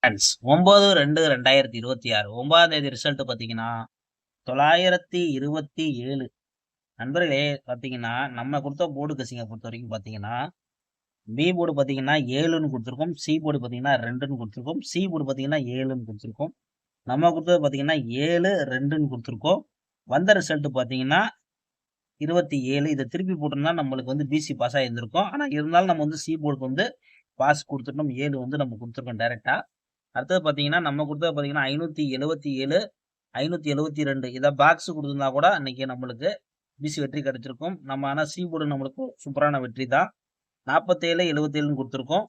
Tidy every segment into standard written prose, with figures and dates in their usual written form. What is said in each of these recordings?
Friends 9/2/2026 9ஆம் தேதி result பார்த்தீங்கன்னா 927. நண்பர்களே பார்த்தீங்கன்னா நம்ம கொடுத்த போர்டு கசிங்க பொறுத்த வரைக்கும் பார்த்தீங்கன்னா பி போர்டு பார்த்தீங்கன்னா 7ன்னு கொடுத்துருக்கோம். சி போர்டு பார்த்தீங்கன்னா 2ன்னு கொடுத்துருக்கோம். சி போர்டு பார்த்தீங்கன்னா 7ன்னு கொடுத்துருக்கோம். நம்ம கொடுத்தது பார்த்தீங்கன்னா 7, 2ன்னு கொடுத்துருக்கோம். வந்த ரிசல்ட் பார்த்தீங்கன்னா 27. இதை திருப்பி போட்டிருந்தா நம்மளுக்கு வந்து பிசி பாஸ் ஆகியிருந்திருக்கும். ஆனால் இருந்தாலும் நம்ம வந்து சி போர்டுக்கு வந்து பாஸ் கொடுத்துட்டோம். 7 வந்து நம்ம கொடுத்துருக்கோம் டைரெக்டாக. அடுத்தது பார்த்தீங்கன்னா நம்ம கொடுத்தது பார்த்தீங்கன்னா 577, 572 இதை பாக்ஸ் கொடுத்துருந்தா கூட அன்னைக்கு நம்மளுக்கு பிசி வெற்றி கிடைச்சிருக்கும். நம்ம ஆனால் சி போர்டு நம்மளுக்கு சூப்பரான வெற்றி தான். 47, 77ன்னு கொடுத்துருக்கோம்.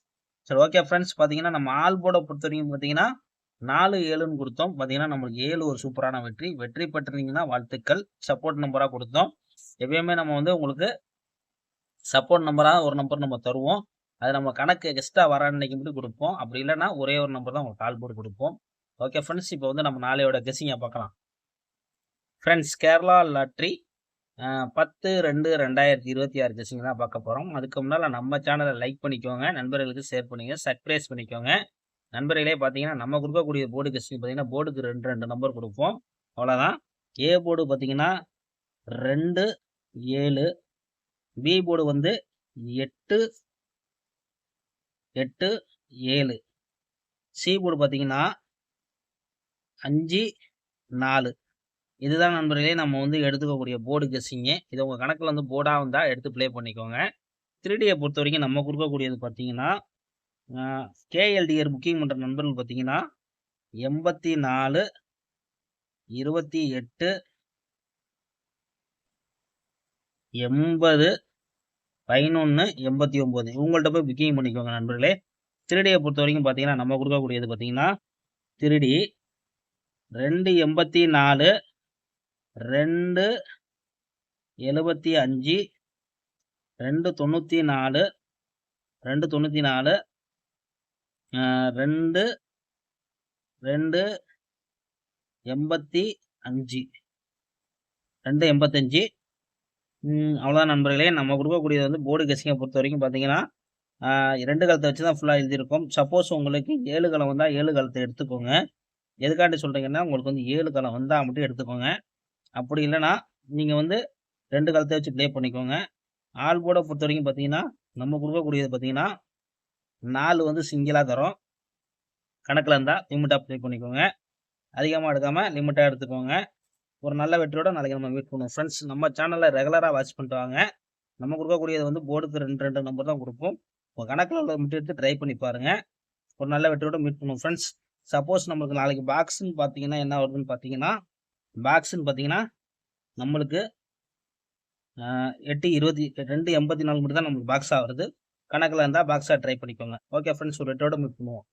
சரி, ஓகே ஃப்ரெண்ட்ஸ். பார்த்தீங்கன்னா நம்ம ஆல் போர்டை பொறுத்த வரைக்கும் பார்த்தீங்கன்னா 4, 7ன்னு கொடுத்தோம். பார்த்தீங்கன்னா நம்மளுக்கு 7 ஒரு சூப்பரான வெற்றி. வெற்றி பெற்றிருந்தீங்கன்னா வாழ்த்துக்கள். சப்போர்ட் நம்பராக கொடுத்தோம். எப்பயுமே நம்ம வந்து உங்களுக்கு சப்போர்ட் நம்பராக ஒரு நம்பர் நம்ம தருவோம். அது நம்ம கணக்கு எக்ஸ்ட்ரா வர அன்னைக்கு மட்டும் கொடுப்போம். அப்படி இல்லைன்னா ஒரே ஒரு நம்பர் தான் உங்களுக்கு கால் போட்டு கொடுப்போம். ஓகே ஃப்ரெண்ட்ஸ், இப்போ வந்து நம்ம நாளையோட கெஸ்ஸிங்கை பார்க்கலாம். ஃப்ரெண்ட்ஸ், கேரளா லாட்ரி 10/2/2026 கெஸ்ஸிங் தான் பார்க்க போகிறோம். அதுக்கு முன்னால் நம்ம சேனலை லைக் பண்ணிக்கோங்க, நண்பர்களுக்கு ஷேர் பண்ணிங்க, சப்ஸ்கிரைப் பண்ணிக்கோங்க. நண்பர்களே பார்த்தீங்கன்னா நம்ம கொடுக்கக்கூடிய போர்டு கெஸ்ஸிங் பார்த்தீங்கன்னா போர்டுக்கு 2 நம்பர் கொடுப்போம். அவ்வளோதான். ஏ போர்டு பார்த்தீங்கன்னா 2, 7. பி போர்டு வந்து 8, 8, 7. சி போர்டு பார்த்தீங்கன்னா 5, 4. இதுதான் நண்பர்களே நம்ம வந்து எடுத்துக்கக்கூடிய போர்டு கெஸ்ஸிங்கு. இது உங்கள் கணக்கில் வந்து போர்டாக வந்தால் எடுத்து ப்ளே பண்ணிக்கோங்க. 3Dயை பொறுத்த வரைக்கும் நம்ம கொடுக்கக்கூடியது பார்த்தீங்கன்னா கேஎல்டிஆர் புக்கிங் பண்ணுற நண்பர்கள் பார்த்தீங்கன்னா 84, 28, 80, 11, 89 இவங்கள்ட்ட போய் புக்கிங் பண்ணிக்கோங்க நண்பர்களே. 3Dயை பொறுத்த வரைக்கும் பார்த்தீங்கன்னா நம்ம கொடுக்கக்கூடியது பார்த்தீங்கன்னா 3D 284, 275, 294, 294, 2, 285, 285. அவ்வளோதான் நண்பர்களே. நம்ம கொடுக்கக்கூடியது வந்து போர்டு கெஸ்ஸிங்கை பொறுத்த வரைக்கும் பார்த்தீங்கன்னா 2 கலத்தை வச்சு தான் ஃபுல்லாக எழுதியிருக்கோம். சப்போஸ் உங்களுக்கு 7 கலம் வந்தால் 7 கலத்தை எடுத்துக்கோங்க. எதுக்காண்டி சொல்கிறீங்கன்னா உங்களுக்கு வந்து 7 கலம் வந்தால் மட்டும் எடுத்துக்கோங்க. அப்படி இல்லைன்னா நீங்கள் வந்து 2 கலத்தை வச்சு ப்ளே பண்ணிக்கோங்க. ஆல் போர்டை பொறுத்த வரைக்கும் பார்த்தீங்கன்னா நம்ம கொடுக்கக்கூடியது பார்த்தீங்கன்னா 4 வந்து சிங்கிளாக தரோம். கணக்கில் இருந்தால் லிமிட்டாக ப்ளே பண்ணிக்கோங்க. அதிகமாக எடுக்காமல் லிமிட்டாக எடுத்துக்கோங்க. ஒரு நல்ல வெற்றியோட நாளைக்கு நம்ம மீட் பண்ணுவோம் ஃப்ரெண்ட்ஸ். நம்ம சேனலை ரெகுலராக வாட்ச் பண்ணிட்டு வாங்க. நம்ம கொடுக்கக்கூடியது வந்து போர்டுக்கு 2 நம்பர் தான் கொடுப்போம். உங்கள் கணக்கில் உள்ள மட்டும் எடுத்து ட்ரை பண்ணி பாருங்கள். ஒரு நல்ல வெற்றியோட மீட் பண்ணுவோம் ஃப்ரெண்ட்ஸ். சப்போஸ் நம்மளுக்கு நாளைக்கு பாக்ஸுன்னு பார்த்தீங்கன்னா என்ன வருதுன்னு பார்த்தீங்கன்னா நம்மளுக்கு 8/22/84 மட்டும் தான் நம்மளுக்கு பாக்ஸாக வருது. கணக்கில் இருந்தால் பாக்ஸாக ட்ரை பண்ணிக்கோங்க. ஓகே ஃப்ரெண்ட்ஸ், ஒரு வெற்றியோட மீட் பண்ணுவோம்.